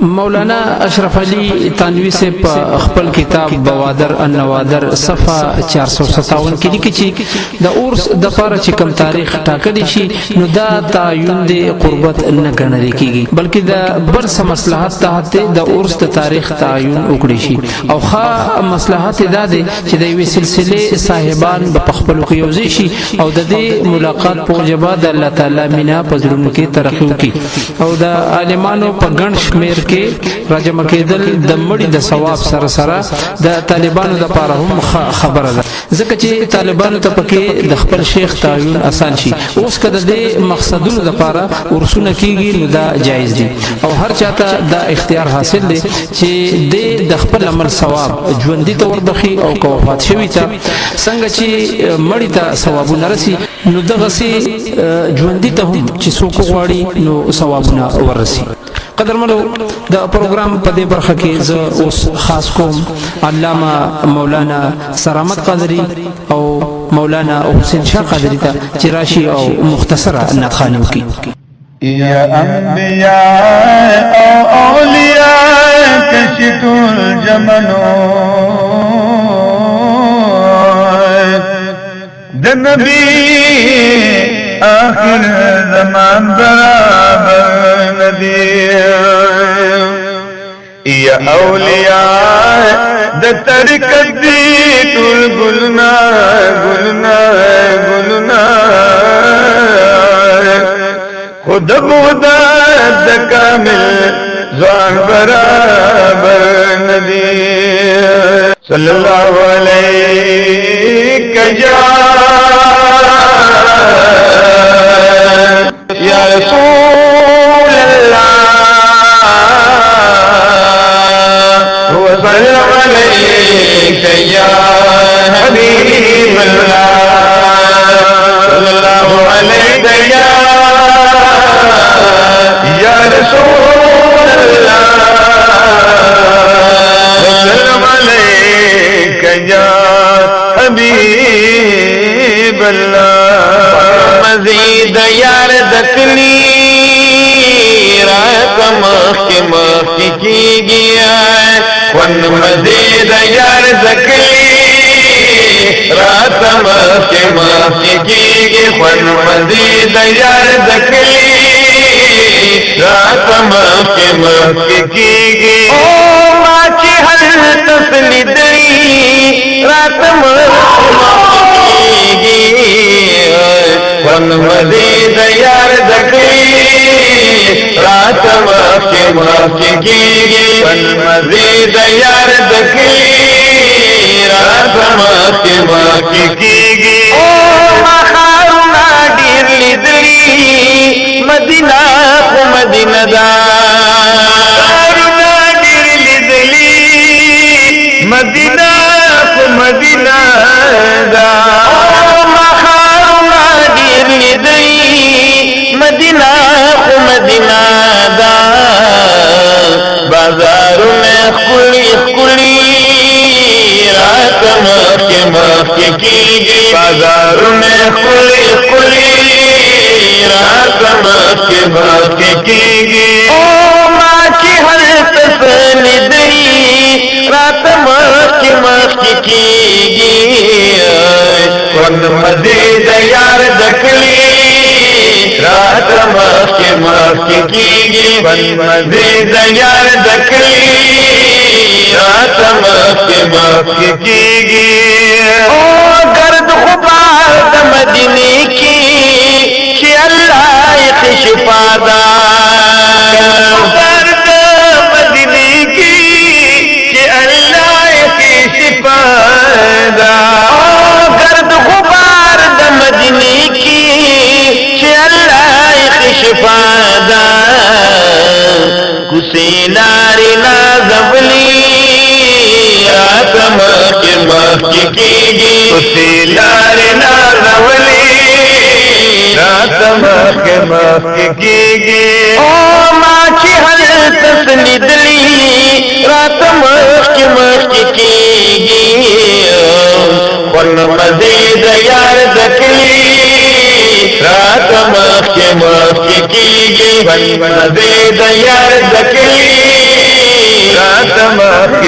مولانا اشرف علی تانوی سے خپل کتاب بوادر النوادر صفحه 457 کې لیکي چې د اورس د پاره چې کم تاریخ ټاکل شي نو دا تعین د قربت نه ګڼل کیږي بلکې د برس مصلحت تحت د اورس د تاریخ تعین وکړي شي او ښه مصلحت دا دی چې د یوې سلسله صاحبان په خپل کې یوځي شي او د دې ملاقات په وجبه د الله تعالی مینا پزړونو کې ترقی وکړي او د عالمانو په ګڼ شمیر راجم کېدل د مړي د ثواب سره سره د طالبانو د پاره هم خبره ده ځکه چې طالبانو ته پکې د خپل شیخ تعین آسان شي اوس کده د مقصدونو د پاره ورسونه کیږي نو دا جایز دي او هر چاته دا اختیار حاصل دی چې د خپل عمل ثواب ژوندۍ ته وربخي او کو وفات شوی ته څنګه چې مړي ته ثوابونه رسي نو دغه سي ژوندۍ ته هم چې څوک غواړي نو ثوابونه ورسي قدرمنو د پروګرام په دې برخه کې زه اوس خاص کوم علامه مولانا سرامت قادری او مولانا حسین شاه قادری ته چې راشي او مختصره نعتخواني وکړي. یا انبیاء او اولیاء کشت الجمنو د نبی آخر زمان برابر ندی یا اولیاء د طریقت دی طول گلنا گلنا گلنا خود بودا د کامل زوان برابر ندی صلی اللہ علیہ یا رسول اللہ وسلم علیک یا حبیب اللہ صلی اللہ علیک یا رسول اللہ وسلم علیک یا حبیب اللہ مزید یار دکلی رات مخ کی گیا ون مزید یار دکلی رات مخ کی گیا ون مزید یار دکلی رات مخ کی گیا او ما کی ہر تسلی دری رات مخ ون مزید یار دکلی رات مخ کی ون مزید یار دکلی رات مخ کی او مخارونا دیر لیدلی مدینہ کو مدینہ دا مخارونا دیر لیدلی مدینہ کو مدینہ دا مدینہ کو مدینہ دا بازار میں کھلی کھلی رات مخ کی گئی بازار میں کھلی کھلی رات مخ کی گئی او ماں کی ہر تسلی دری رات مخ کی گئی ون مزید یار دکلی رات مخ کی گی ون مزید یار دکلی رات مخ کی گی او گرد غبار د مدینے کی کہ اللہ شفا دا گرد مدینے کی کہ اللہ شفا دا گرد غبار د مدینے کی شفا دا کسی ناری نازولی رات مخ کی گی کسی ناری نازولی رات مخ کی گی او ماں کی ہر تسلی دلی رات مخ کی گی ون مزید یار دکلی رات مخ کی گی ون مزید یار دکلی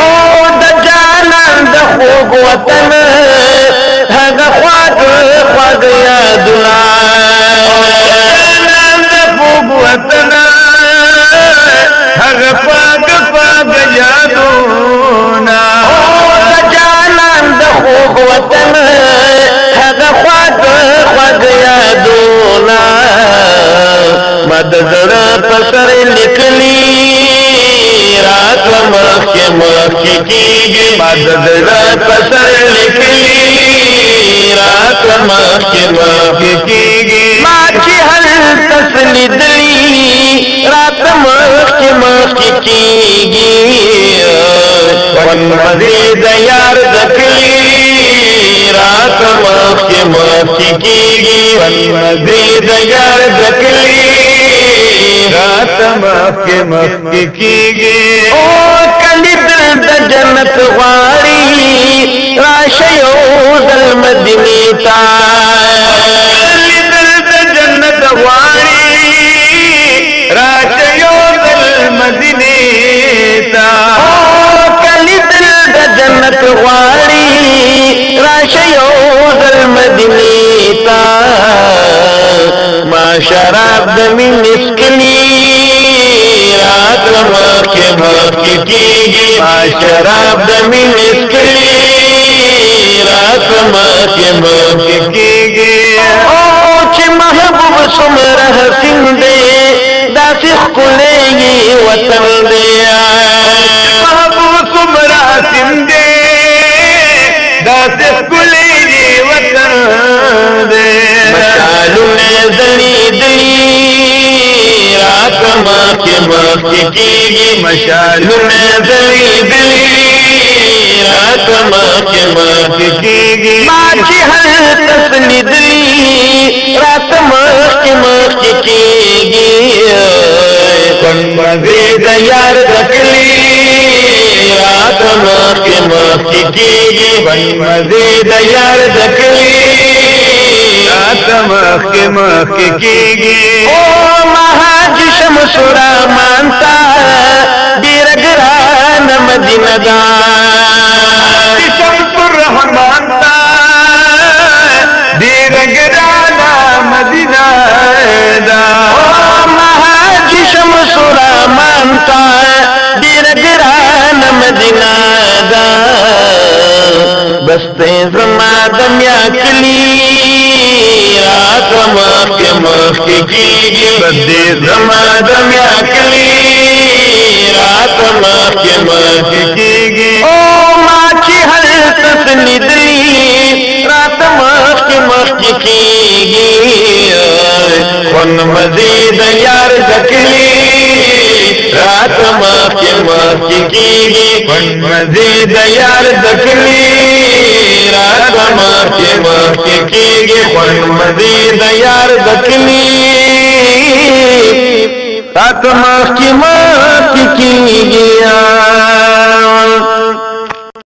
او د جانان د خوږ وطن هغه خواږ خواږ یادونه جانان د خوږ وطن هغه خواږ خواږ یادونه د جانان د خوږ وطن هغه خواږ خواږ یادونه ما د زړه په سر لیکلي راتله مخکې مخکې کېږي ما د زړه په سر لیکلي راتله مخکې مخکې کېږي ما چې هلته لیدلي راته مخکې مخکې کېږي ونمزې د یار د کلي راته مخکې مخکې کېږي ونمزې د یار د کلي رات مخکې مخکې کېږي او کلی دل د جنت غواړي راشه یو ځل مدینې ته کلی دل د جنت غواړي راشه یو ځل مدینې ته کلی دل د جنت غواړي راشه یو ځل مدینې ته ما شراب د مینې څکلي راتله مخکې مخکې کېږي ما شراب د مینې څکلي راتله مخکې مخکې کېږي او چې محبوب څومره حسین دی داسې ښکلی وطن دی محبوب څومره حسین دی داسې ښکلی وطن دی مشالونه ځلېدلي راته مخکې مخکې کېږي مشالونه ځلېدلي راته مخکې مخکې کېږي ما چې هلته لیدلي راته مخکې مخکې کېږي مزې د یار د کلي راته مخکې مخکې کېږي مزې د یار د کلي رات مخکې مخکې کېږي او مهاجي شمس الرحمن ته ډېره ګرانه مدینه ده شمس الرحمن ته ډېره ګرانه مدینه ده مهاجي شمس الرحمن ته ډېره ګرانه مدینه ده بس ته زما د میا کلي راته مخکې مخکې کېږي بس دې زما د میا کلي راته مخکې مخکې کېږي او ما چې هلته لیدلي راته مخکې مخکې کېږي ونمزې د یار د کلي راته مخکې مخکې کېږي مزې د یار د کلي راته مخکې مخکې کېږي ونمزې د یار د کلي راته مخکې مخکې کېږي